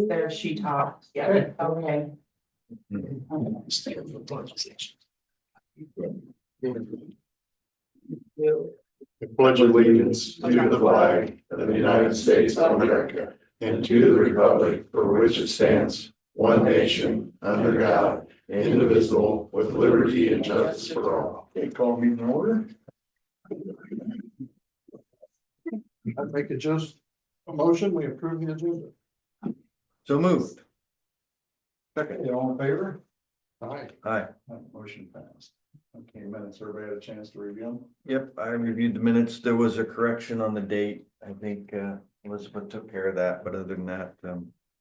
There she talked, yeah, okay. I pledge allegiance to the flag of the United States of America and to the republic for which it stands, one nation, under God, indivisible, with liberty and justice for all. Okay, call me in order. I'd make a motion, we approve the agenda. So moved. Second, all in favor? Aye. Aye. Motion passed. Okay, minutes, everybody had a chance to review them? Yep, I reviewed the minutes. There was a correction on the date. I think Elizabeth took care of that, but other than that,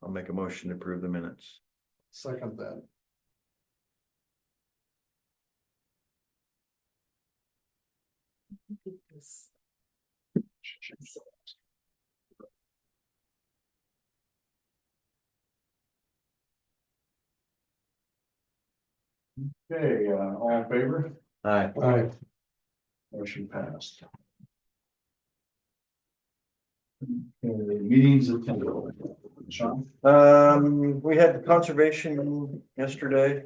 I'll make a motion to approve the minutes. Second that. Okay, all in favor? Aye. Aye. Motion passed. Okay, meetings attended. Sean? We had the conservation yesterday.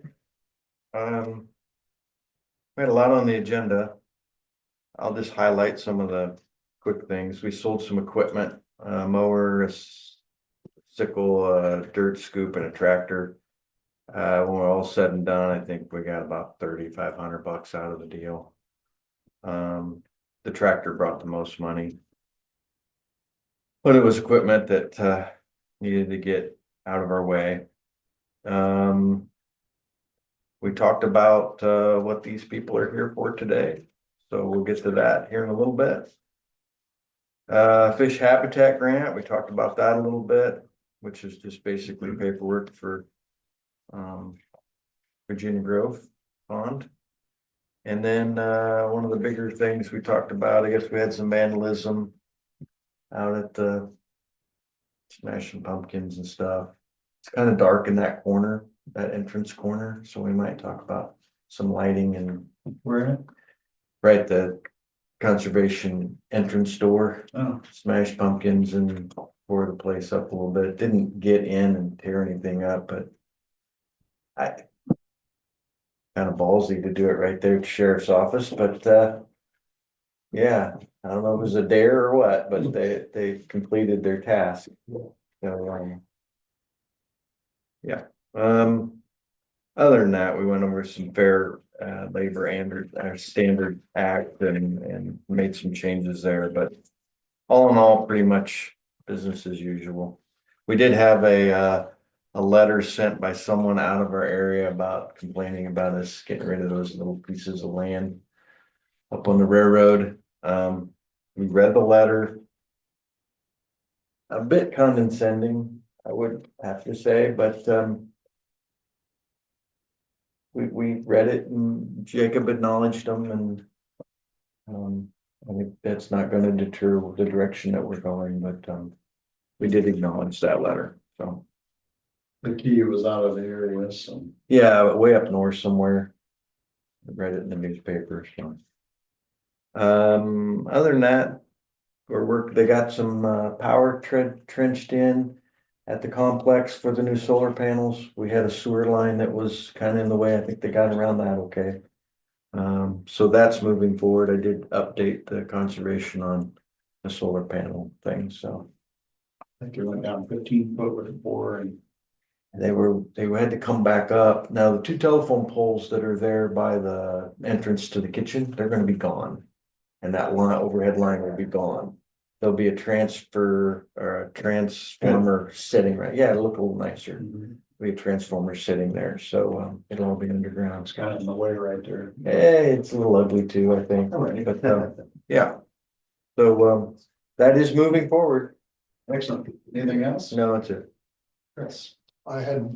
We had a lot on the agenda. I'll just highlight some of the quick things. We sold some equipment, mower, a sickle, dirt scoop and a tractor. When we're all said and done, I think we got about $3,500 out of the deal. The tractor brought the most money. But it was equipment that needed to get out of our way. We talked about what these people are here for today. So we'll get to that here in a little bit. Fish habitat grant, we talked about that a little bit, which is just basically paperwork for Virginia Grove Pond. And then one of the bigger things we talked about, I guess we had some vandalism out at the smashing pumpkins and stuff. It's kind of dark in that corner, that entrance corner, so we might talk about some lighting and Where? right, the conservation entrance door. Oh. Smashed pumpkins and tore the place up a little bit. Didn't get in and tear anything up, but I kind of ballsy to do it right there at the sheriff's office, but yeah, I don't know if it was a dare or what, but they completed their task. So yeah. Other than that, we went over some fair labor and standard act and made some changes there, but all in all, pretty much business as usual. We did have a letter sent by someone out of our area about complaining about us getting rid of those little pieces of land up on the railroad. We read the letter. A bit condescending, I would have to say, but we read it and Jacob acknowledged them, and I think that's not going to deter the direction that we're going, but we did acknowledge that letter. So The key was out of the area, so. yeah, way up north somewhere. I read it in the newspaper. So other than that, they got some power trenched in at the complex for the new solar panels. We had a sewer line that was kind of in the way. I think they got around that okay. So that's moving forward. I did update the conservation on the solar panel thing, so I think it went down 15 foot with a bore and. they had to come back up. Now the two telephone poles that are there by the entrance to the kitchen, they're going to be gone, and that overhead line will be gone. There'll be a transfer or a transformer sitting right. Yeah, it'll look a little nicer. Be a transformer sitting there, so it'll all be underground. It's kind of in the way right there. Hey, it's a little ugly too, I think. Alright. But yeah. So that is moving forward. Excellent. Anything else? No, it's it. Chris. I had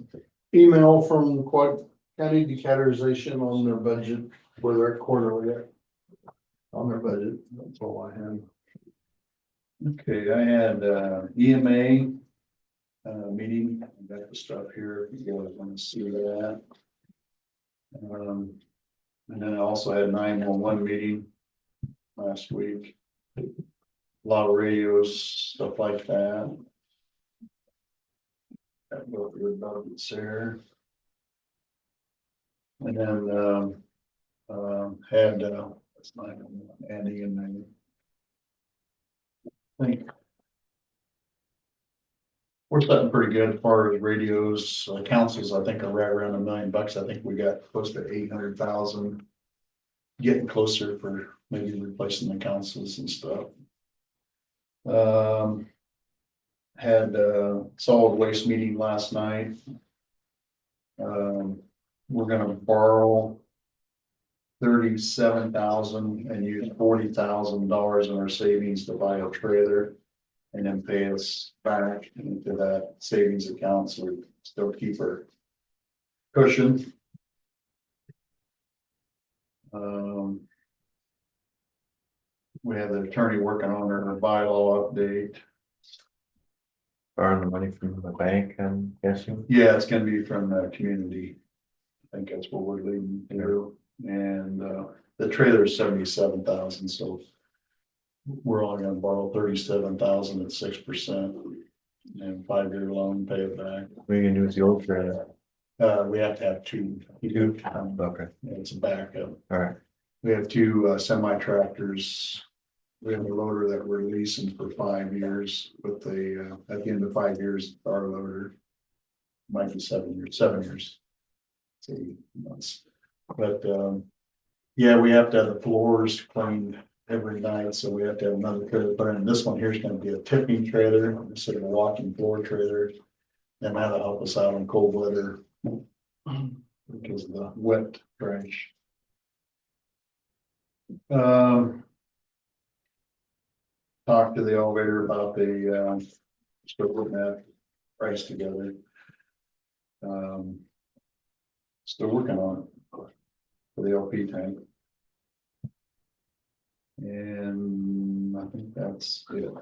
email from Quad County Decaterization on their budget, where they're quarterly at. On their budget, that's all I had. Okay, I had EMA meeting. I got the stuff here, if you guys want to see that. And then I also had 911 meeting last week. A lot of radios, stuff like that. That go through about it's there. And then, had, that's not Andy and then. I think. We're starting pretty good as far as radios, councils, I think are right around $1 million. I think we got close to 800,000. Getting closer for maybe replacing the councils and stuff. Had a solid waste meeting last night. We're gonna borrow 37,000 and use $40,000 in our savings to buy a trailer. And then pay us back into that savings account, so we still keep our cushion. We have the attorney working on our bylaw update. Borrowing the money from the bank, I'm guessing. Yeah, it's gonna be from the community. I think that's what we're leading through, and the trailer is 77,000, so. We're only gonna borrow 37,000 at 6%. And 5-year loan, pay it back. What are you gonna do with the old trailer? We have to have two. Okay, It's a backup. all right. We have two semi tractors. We have a loader that we're leasing for 5 years, with the at the end of 5 years, our loader. Might be 7 years, 7 years. 8 months. But yeah, we have to have the floors cleaned every night, so we have to have another trailer put in. This one here is gonna be a tipping trailer instead of a walking floor trailer. And that'll help us out in cold weather. Because of the wet trash. Talked to the elevator about the still putting that price together. Still working on it for the LP tank. And I think that's it.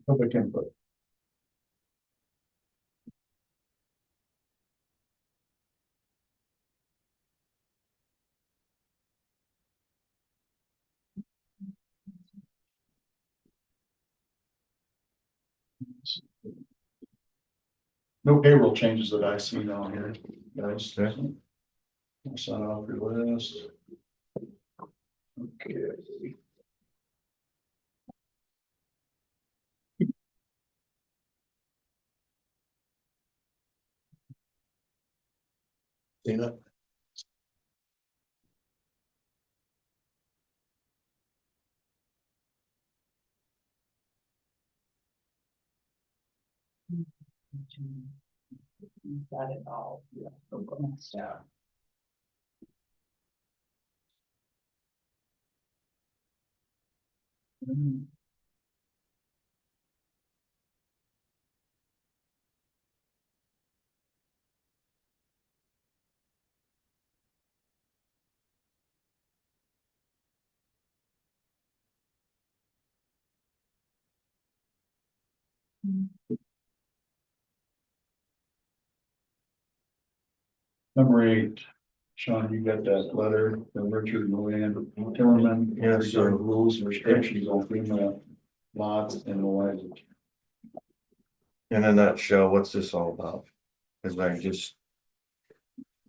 Public input. No payroll changes that I see on here, guys. Okay. I'll sign off your list. Okay. Tina? Is that it all? Yeah. Yeah. Number 8, Sean, you got that letter from Richard and Luann Timmerman. Yes, sir. Regarding rules and restrictions on FEMA lots and the like. In a nutshell, what's this all about? Cause I just.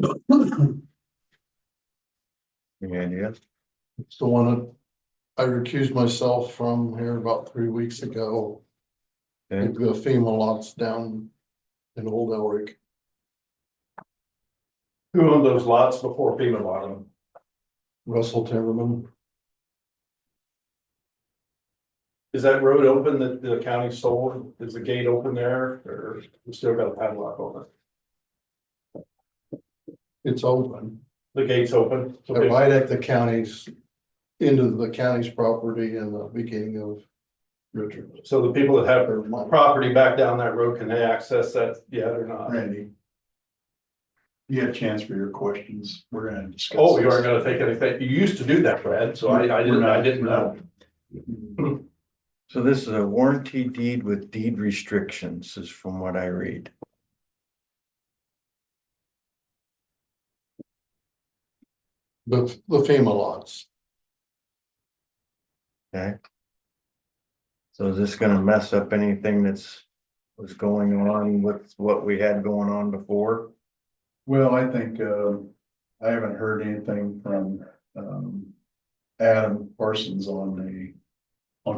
Any idea? It's the one that I recused myself from here about 3 weeks ago. Okay. The FEMA lots down in Old Elric. Who owned those lots before FEMA bought them? Russell Timmerman. Is that road open that the county sold? Is the gate open there or we still got a padlock on it? It's open. The gate's open. So They're right at the county's, into the county's property and the beginning of Richard. so the people that have Or my property back down that road, can they access that yet or not? Randy. You have a chance for your questions. We're gonna discuss. Oh, you this. aren't gonna take anything. You used to do that, Brad, so I didn't know. So this is a warranty deed with deed restrictions, is from what I read. the FEMA lots. Okay. So is this gonna mess up anything was going on with what we had going on before? Well, I think, I haven't heard anything from, Adam Parsons on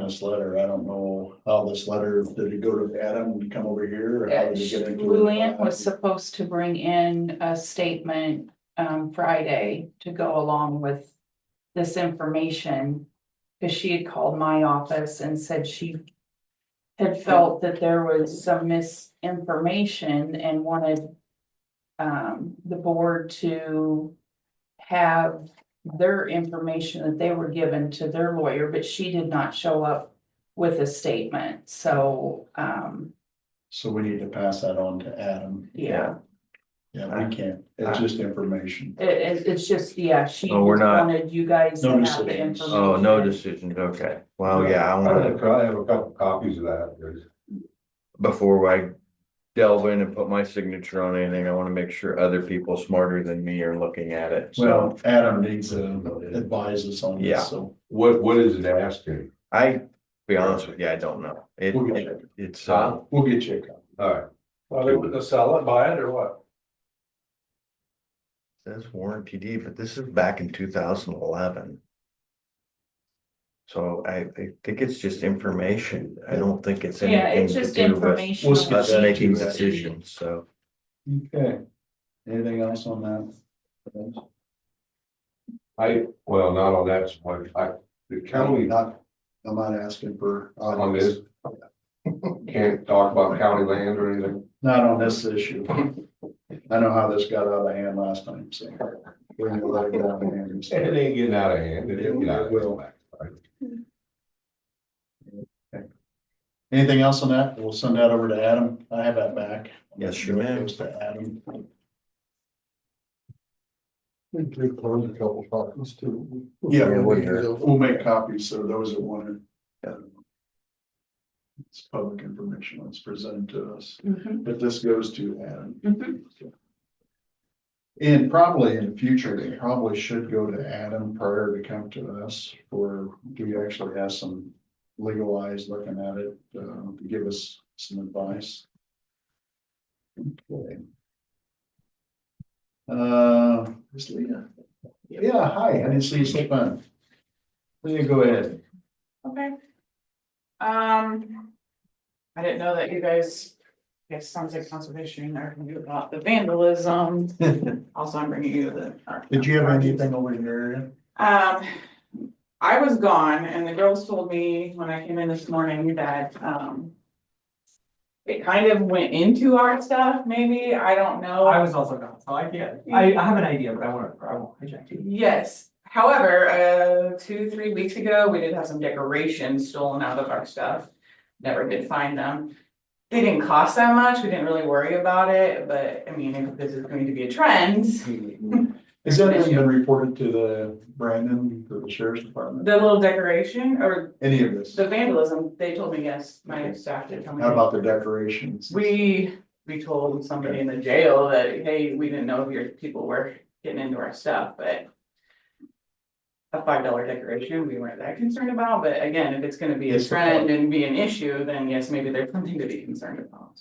this letter. I don't know how this letter, did it go to Adam to come over here? Or how did it get into it? Luann was supposed to bring in a statement Friday to go along with this information. Cause she had called my office and said she had felt that there was some misinformation and wanted the board to have their information that they were given to their lawyer, but she did not show up with a statement, so So we need to pass that on to Adam. yeah. Yeah, we can't, it's just information. It's just, yeah, she Oh, we're just not- wanted you guys to No have the decisions. information. Oh, no decisions, okay. Well, yeah, I wanna, I have a couple copies of that. before I delve in and put my signature on anything, I wanna make sure other people smarter than me are looking at it, so. Well, Adam needs to advise us on Yeah. this, so. What is it asking? Be honest with you, I don't know. It's, We'll get you a copy. All right, Are they looking to sell it, buy it, or what? says warranty deed, but this is back in 2011. So I think it's just information. I don't think it's Yeah, anything it's to just do with information. We'll us skip making that. decisions, so. Okay. Anything else on that? well, not on that, one. The county I'm not asking for. on this can't talk about county land or anything. Not on this issue. I know how this got out of hand last time, so. We're gonna let it get out of hand. It ain't getting out of hand. It ain't getting out of hand. Anything else on that? We'll send that over to Adam. I have that back. Yes, you may. Goes to Adam. We take a couple copies too. Yeah, Yeah, we'll hear. we'll make copies, so those that want it. It's public information, it's presented to us, Mhm, but this goes to Adam. mhm. And probably in the future, they probably should go to Adam prior to come to us, for we actually have some legal eyes looking at it, to give us some advice. Okay. Where's Leah? Yeah, hi, I didn't see you slip on. Leah, go ahead. Okay. I didn't know that you guys, I guess sounds like conservation are gonna do about the vandalism. Also, I'm bringing you the. Did you have anything over in your area? I was gone and the girls told me when I came in this morning that, it kind of went into our stuff, maybe, I don't know. I was also gone, so I have an idea, but I won't project you. Yes, however, 2-3 weeks ago, we did have some decorations stolen out of our stuff. Never did find them. They didn't cost that much, we didn't really worry about it, but I mean, if this is going to be a trend. Has that been reported to the Brandon, to the sheriff's department? The little decoration or Any of this? the vandalism, they told me yes, my staff did tell me. How about the decorations? We told somebody in the jail that, hey, we didn't know if your people were getting into our stuff, but. A $5 decoration, we weren't that concerned about, but again, if it's gonna be a It's the trend and be an issue, then yes, maybe there's something to be concerned about.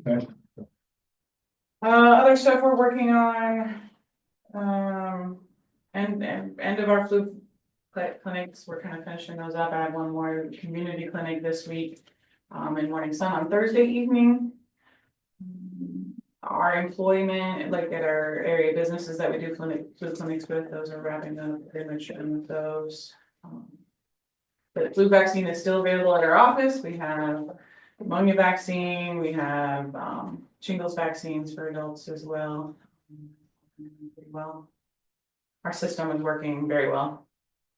Okay. Other stuff we're working on. And end of our flu clinics, we're kind of finishing those up. I had one more community clinic this week. In Morning Sun on Thursday evening. Our employment, like at our area businesses that we do food clinics with, those are wrapping up, pretty much done with those. But flu vaccine is still available at our office. We have pneumonia vaccine, we have shingles vaccines for adults as well. Pretty well. Our system is working very well.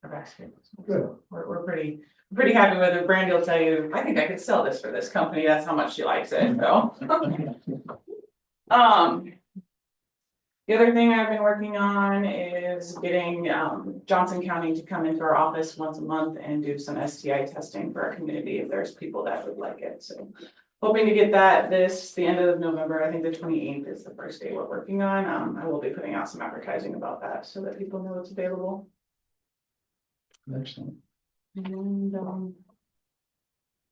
Our vaccine. Good. We're pretty happy with it. Brandy will tell you, I think I could sell this for this company. That's how much she likes it, so. The other thing I've been working on is getting Johnson County to come into our office once a month and do some STI testing for our community if there's people that would like it, so. hoping to get that the end of November. I think the 28th is the first day we're working on. I will be putting out some advertising about that so that people know it's available. Excellent. And,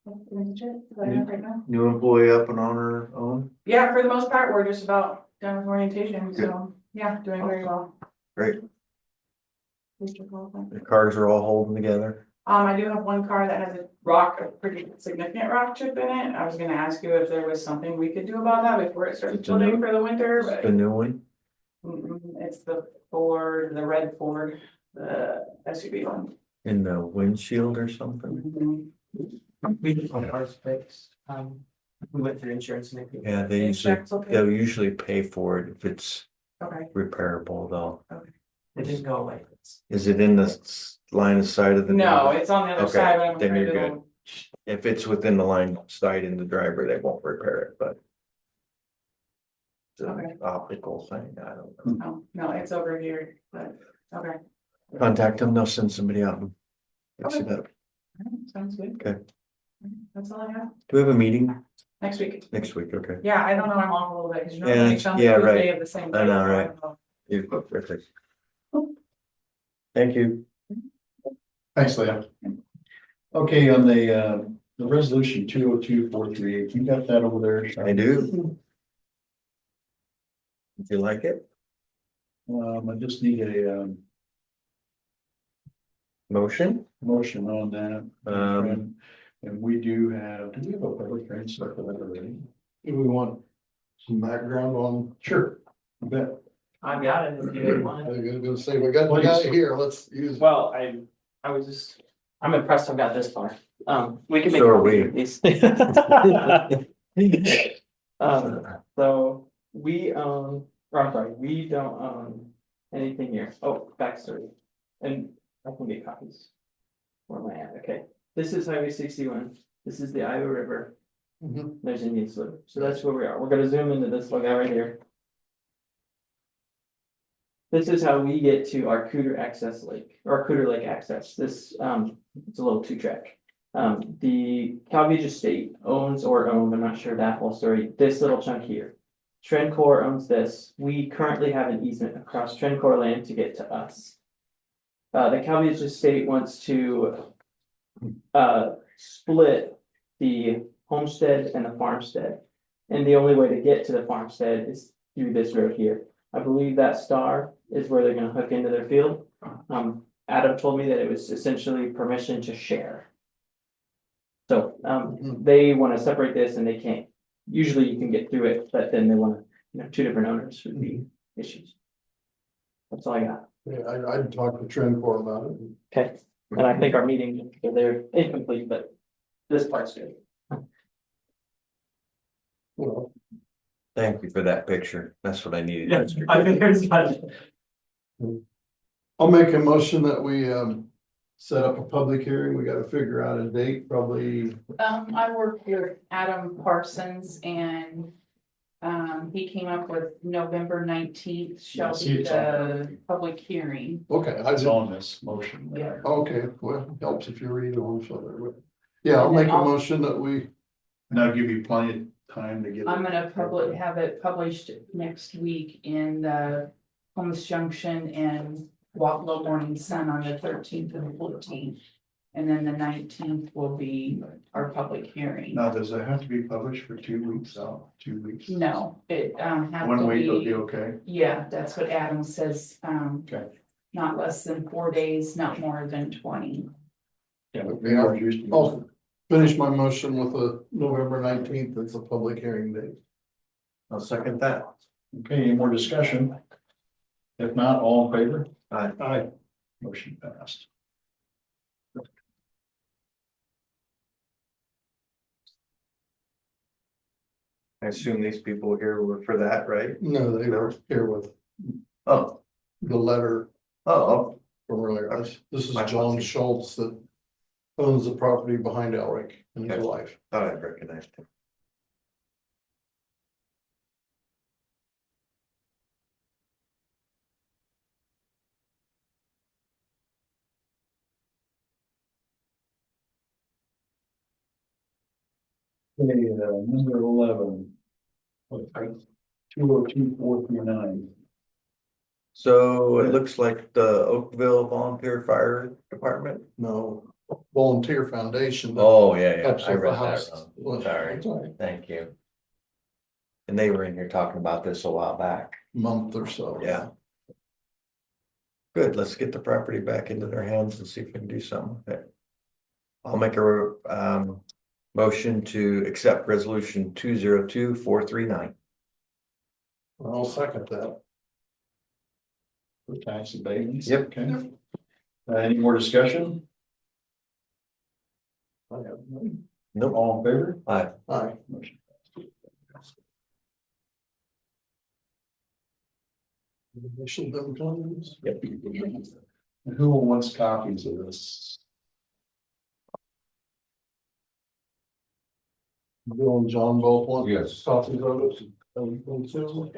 that's pretty much it that I have right now. New employee up and on her own? Yeah, for the most part, we're just about done with orientation, so, yeah, doing very well. Great. I The cars are all holding together. do have one car that has a pretty significant rock chip in it. I was gonna ask you if there was something we could do about that before it starts It's a new- flooding for the winter, but. The new one? It's the Ford, the red Ford, the SUV one. In the windshield or something? We just want ours fixed, we went through insurance and everything. Yeah, they usually, Insurance, okay. they'll usually pay for it if it's Okay, repairable though. It didn't go away. Is it in the line of sight of the? no, driver? it's on the other Okay, side, but I'm then afraid you're it'll. If it's within the line of sight in the driver, they won't repair it, but. It's Okay. an optical thing, I don't know. Oh, no, it's over here, but, okay. Contact them, they'll send somebody out and fix it Okay. up. Sounds good. Okay. That's all I have. Do we have a meeting Next week. next week? Okay. Yeah, I don't know, I'm off a little bit, because you Yeah, normally come yeah, Tuesday right. of the same I day. know, so right. don't know. You go, perfect. Thank you. Thanks, Leah. Okay, on the resolution 202-438, you got that over there? I do. Do you like it? I just need a, Motion? motion on that. And we do we have a public hearing set for that already? Do we want some background on? Sure. I bet. I've got it, if you I want it. was gonna say, we got the guy here, let's use. Well, I'm impressed I've got this far. We can make. So are copies we. of these. So we own, or I'm sorry, we don't own anything here. Oh, backstory. And I can get copies. Where am I at? Okay, this is Highway 61. This is the Iowa River. Mhm. There's Indian Slough. So that's where we are. We're gonna zoom into this little guy right here. This is how we get to our Cooter access lake, or Cooter Lake access. This, it's a little two-track. The Calgage Estate owns or owned, I'm not sure that whole story, this little chunk here. Trencor owns this. We currently have an easement across Trencor land to get to us. The Calgage Estate wants to split the homestead and the farmstead. And the only way to get to the farmstead is through this road here. I believe that star is where they're gonna hook into their field. Adam told me that it was essentially permission to share. So, they wanna separate this and they can't. Usually you can get through it, but then they wanna, two different owners would be issues. That's all I got. Yeah, I'd talk to Trencor about it. Okay, and I think our meeting, they're incomplete, but this part's good. Well, Thank you for that picture. That's what I needed. Yeah, I think there's much. I'll make a motion that we set up a public hearing. We gotta figure out a date, probably. I worked with Adam Parsons and he came up with November 19th shall Yeah, see, be it's on the public hearing. Okay, I It's did. on this motion. Yeah. Okay, well, helps if you read on so that. Yeah, I'll make a motion that we. And that'll give you plenty of time to get. I'm gonna have it published next week in the Holmes Junction and Wapello Morning Sun on the 13th and 14th. And then the 19th will be our public hearing. Now, does it have to be published for 2 weeks out, 2 weeks? No, it has One to week will be be, okay. yeah, that's what Adam says, Okay. not less than 4 days, not more than 20. Yeah. I'll finish my motion with a November 19th, that's a public hearing date. I'll second that. Okay, any more discussion? If not, all in favor? Aye. Motion passed. I assume these people here were for that, right? No, they were here with Oh, the letter oh, from earlier. This is My John apologies. Schultz that owns the property behind Elric and his Okay. wife. thought I recognized him. Number 11. 202-439. So it looks like the Oakville Volunteer Fire Department. No, volunteer foundation. Oh, yeah, yeah, Helps I with the read house. that wrong. Well, Sorry, it's all right. thank you. And they were in here talking about this a while back. Month or so. Yeah. Good, let's get the property back into their hands and see if we can do something with it. I'll make a motion to accept resolution 202-439. I'll second that. For tax abatements. Yep. Okay. Any more discussion? I have none. Nope. All in favor? Aye. Aye. Motion passed. Initial them claims. Yep. And who wants copies of this? Bill and John both want. Yes. Copies of it. Everything too.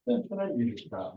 That's what I usually got.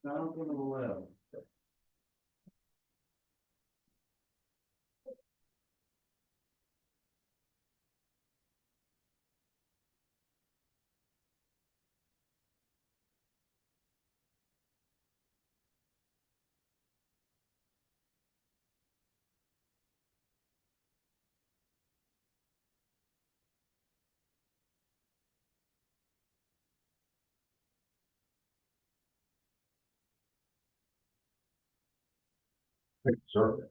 Down to the left. Sure.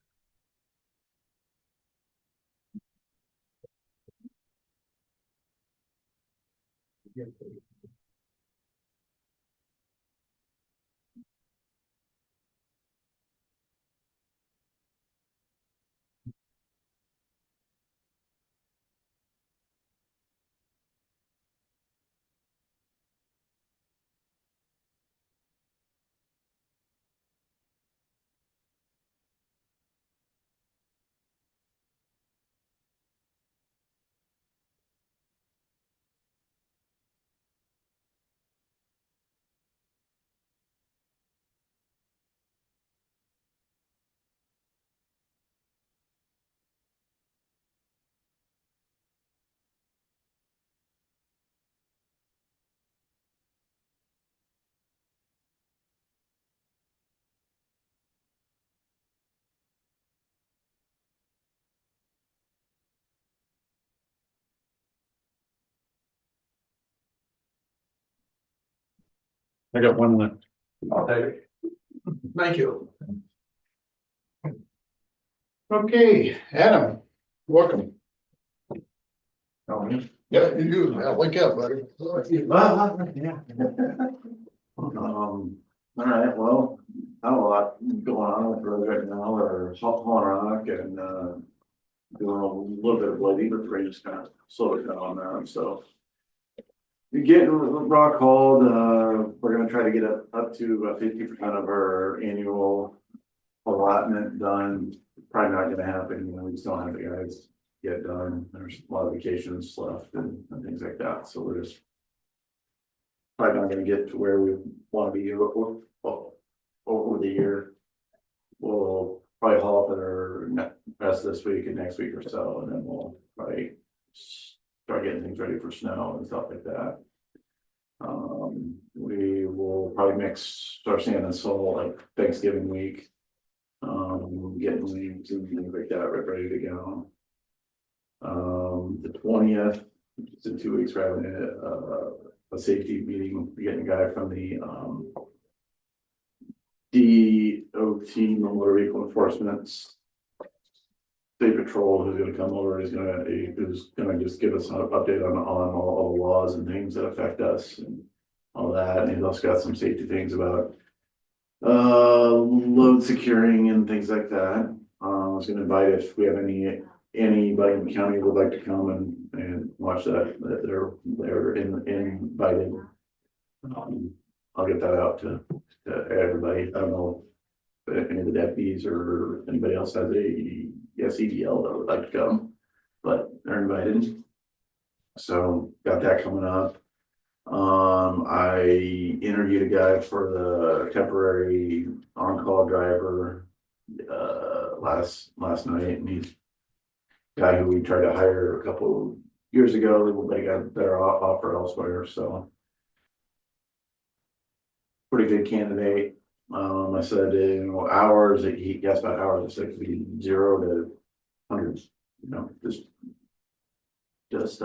I got one left. I'll take it. Thank you. Okay, Adam, welcome. Yeah, you do. Wake up, buddy. All right, well, not a lot going on with the road right now, or hauling rock and, doing a little bit of blading, but the rain just kind of slowed it down on that, so. You're getting rock hauled, we're gonna try to get up to 50% of our annual allotment done. Probably not gonna happen, we just don't have the guys get done, there's a lot of vacations left and things like that, so we're just. Probably not gonna get to where we wanna be over the year. We'll probably haul for the rest this week and next week or so, and then we'll probably start getting things ready for snow and stuff like that. We will probably start sand and soil like Thanksgiving week. Getting leaves and things like that ready to go. The 20th, it's in 2 weeks, we're having a safety meeting, we're getting a guy from the DOT, motor vehicle enforcement state patrol, who's gonna come over, who's gonna just give us an update on all the laws and things that affect us and all that, and he's also got some safety things about load securing and things like that. I was gonna invite if we have anybody in the county would like to come and watch that they're invited. I'll get that out to everybody. I don't know if any of the deputies or anybody else has a CDL that would like to come, but they're invited. So got that coming up. I interviewed a guy for the temporary on-call driver last night, and he's a guy who we tried to hire a couple years ago, they got a better offer elsewhere, so pretty good candidate. I said, hours, he asked about hours, I said it could be 0 to hundreds, just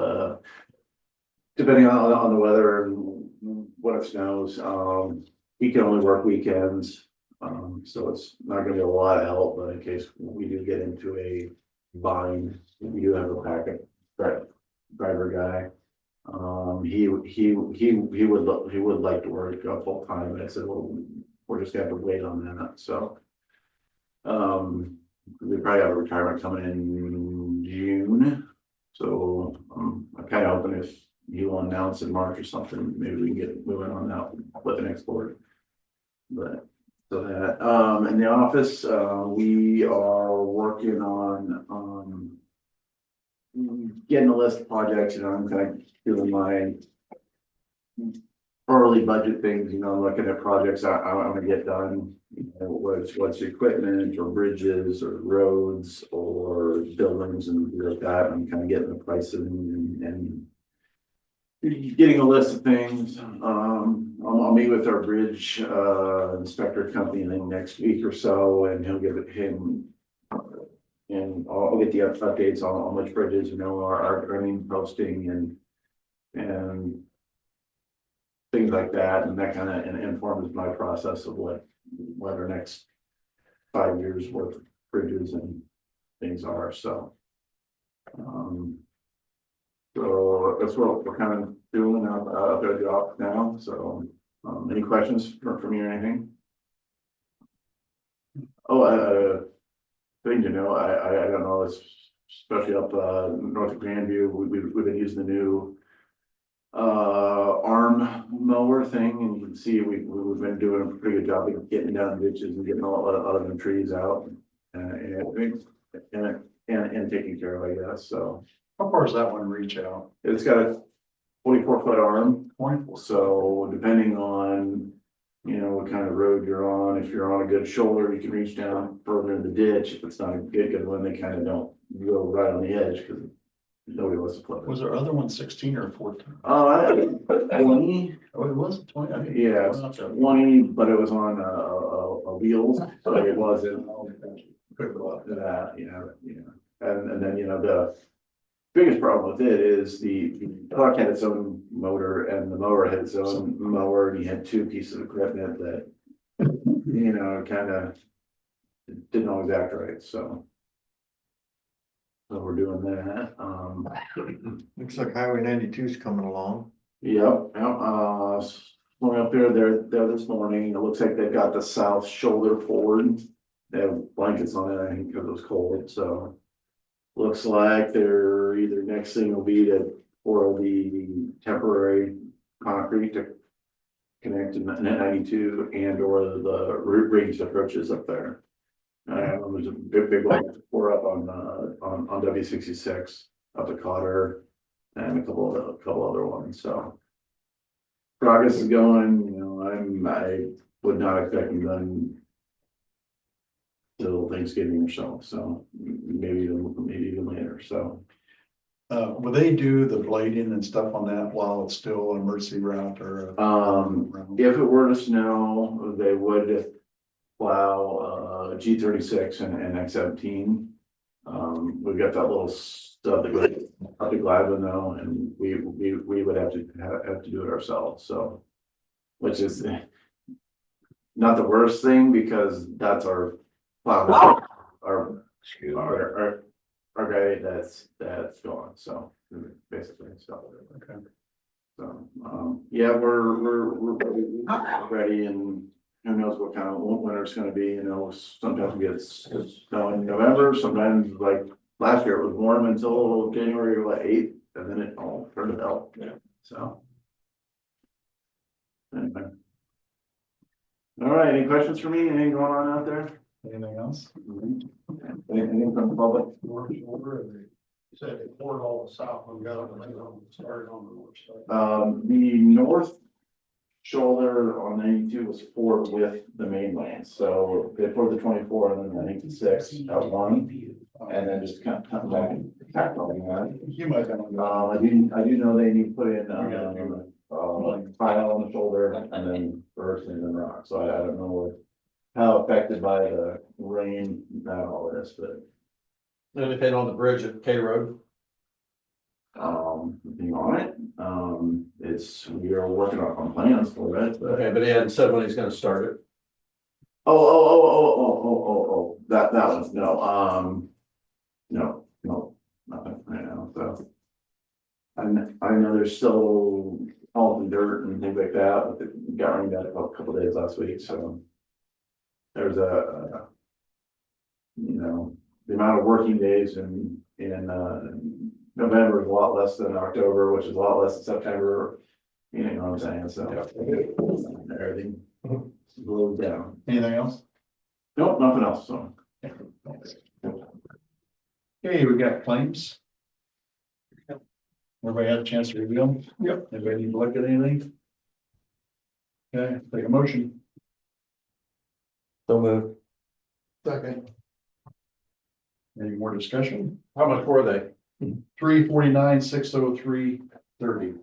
depending on the weather and what it snows. He can only work weekends, so it's not gonna be a lot of help, but in case we do get into a bind, we do have a backup driver guy. He would like to work full time, but I said, well, we're just gonna have to wait on that, so. We probably have a retirement coming in June, so I'm kind of hoping if you will announce in March or something, maybe we can get moving on that with the next board. But so that in the office, we are working on getting a list of projects. I'm kind of doing my early budget things, looking at projects I want to get done. What's equipment or bridges or roads or buildings and things like that. I'm kind of getting the pricing and getting a list of things. I'll meet with our bridge inspector company, I think, next week or so, and he'll give him and I'll get the updates on which bridges, are running, posting and things like that, and that kind of informs my process of what our next 5 years worth of bridges and things are. So So that's what we're kind of doing out there at the office now, so, any questions from me or anything? Oh, thing to know, I don't know, especially up, north of Grandview, we've been using the new arm mower thing, and you can see we've been doing a pretty good job of getting down ditches and getting a lot of them trees out. And taking care of, I guess, so. How far does that one reach out? It's got a 44-foot arm, 24. so depending on, you know, what kind of road you're on, if you're on a good shoulder, you can reach down further in the ditch. If it's not a good one, they kind of don't go right on the edge, because nobody wants to flip it. Was there other one 16 or 14? 20, Oh, it was 20. I didn't- yeah, well, not that- 20, but it was on a wheel, so it wasn't Good luck. that, and then, the biggest problem with it is the truck had its own motor and the mower had its own mower, and you had two pieces of equipment that, kind of didn't always act right, so. So we're doing that, Looks like Highway 92 is coming along. yep, going up there this morning, it looks like they've got the south shoulder forward. They have blankets on it, I think, because it was cold, so. Looks like they're either next thing will be to pour the temporary concrete to connect to 92 and or the range approaches up there. There's a big one to pour up on W66 up to Cotter and a couple other ones, so. Progress is going, I would not expect them done till Thanksgiving or so maybe even later, so. Will they do the blading and stuff on that while it's still an emergency route or? If it were to snow, they would plow G36 and X17. We've got that little stuff that goes up to Gladwin though, and we would have to do it ourselves, so. Which is not the worst thing, because that's our plow, our guy that's gone, so basically, so. Okay. So, yeah, we're ready, and who knows what kind of winter it's gonna be, sometimes we get snow in November, sometimes like last year it was warm until January 8th, and then it all turned to hell, so. Anyway. All right, any questions for me? Anything going on out there? Anything else? Anything from the public? You said they poured all the south and got started on the north side. The north shoulder on 92 was poured with the main lane, so they poured the 24 and then I think the 6 out one, and then just kind of come back and tack on that. You might have. I do know they need to put in tile on the shoulder and then earth and then rock, so I don't know how affected by the rain that all this, but. Anything on the bridge at K Road? Being on it, we are working on plans for it, but. Okay, but he hadn't said when he's gonna start it. That one's, no, nothing right now, so. I know there's still all the dirt and things like that, but it got rained out a couple days last week, so. There's the amount of working days in November is a lot less than October, which is a lot less than September. You know what I'm saying, so. Everything slowed down. Anything else? Nope, nothing else, so. Okay, we got claims. Everybody had a chance to review them? Yep. Anybody need to look at anything? Okay, take a motion. So moved. Second. Any more discussion? How much were they? 349, 603, 30.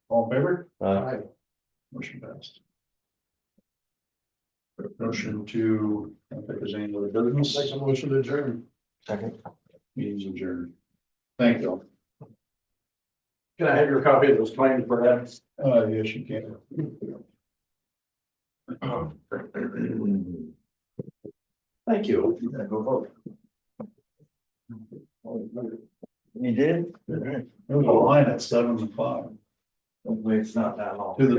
All in favor? Aye. Motion passed. Motion to, I don't think there's any other business. Make a motion to adjourn. Second. Meeting's adjourned. Thank you. Can I have your copy of those claims for that? Yes, you can. Thank you. Yeah, go vote. You did? There was a line at 7:05. Hopefully it's not that long. To the